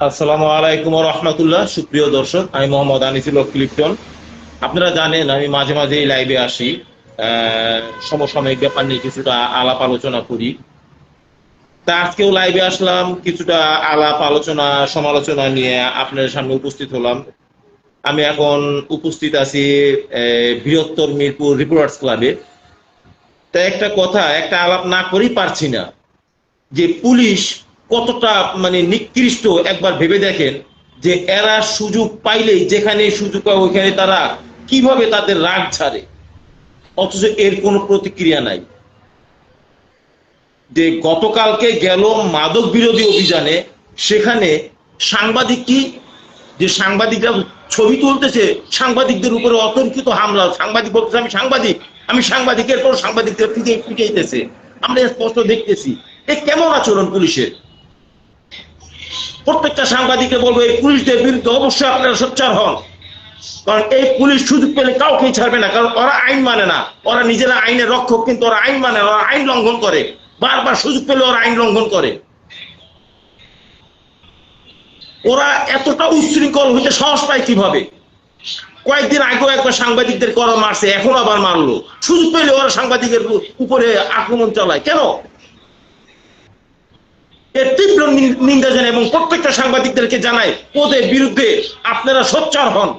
আসসালামু আলাইকুম ওয়া রাহমাতুল্লাহ। সুপ্রিয় দর্শক, আমি মোহাম্মদ আনিসুল হক লিপ্টন। আপনারা জানেন আমি মাঝে মাঝে লাইভে আসি, সমসাময়িক ব্যাপার নিয়ে কিছুটা আলাপ আলোচনা করি। তা আজকেও লাইভে আসলাম, কিছুটা আলাপ আলোচনা সমালোচনা নিয়ে আপনাদের সামনে উপস্থিত হলাম। আমি এখন উপস্থিত আছি বৃহত্তর মিরপুর রিপোর্টার্স ক্লাবে। তা একটা আলাপ না করেই পারছি না যে পুলিশ কতটা মানে নিকৃষ্ট। একবার ভেবে দেখেন যে এরা সুযোগ পাইলেই, যেখানে সুযোগ পায় ওইখানে তারা কিভাবে তাদের রাগ ছাড়ে, অথচ এর কোনো প্রতিক্রিয়া নাই। যে গতকালকে গেল মাদক বিরোধী অভিযানে, সেখানে সাংবাদিক কি, যে সাংবাদিকরা ছবি তুলতেছে, সাংবাদিকদের উপরে অতর্কিত হামলা। সাংবাদিক বলতেছে আমি সাংবাদিকের পর সাংবাদিকদের পিটাইতেছে। আমরা স্পষ্ট দেখতেছি এ কেমন আচরণ পুলিশের। প্রত্যেকটা সাংবাদিককে বলবো এই পুলিশদের বিরুদ্ধে অবশ্যই আপনারা সোচ্চার হন, কারণ এই পুলিশ সুযোগ পেলে কাউকেই ছাড়বে না। কারণ ওরা আইন মানে না, ওরা নিজেরা আইনের রক্ষক, কিন্তু ওরা আইন মানে, ওরা আইন লঙ্ঘন করে। বারবার সুযোগ পেলে ওরা আইন লঙ্ঘন করে। ওরা এতটা উচ্ছৃঙ্খল হইতে সাহস পায় কিভাবে? কয়েকদিন আগেও একবার সাংবাদিকদের করা মারছে, এখন আবার মারলো। সুযোগ পেলে ওরা সাংবাদিকের উপরে আক্রমণ চালায় কেন? এর তীব্র নিন্দা জানায় এবং প্রত্যেকটা সাংবাদিকদেরকে জানায় ওদের বিরুদ্ধে আপনারা সোচ্চার হন।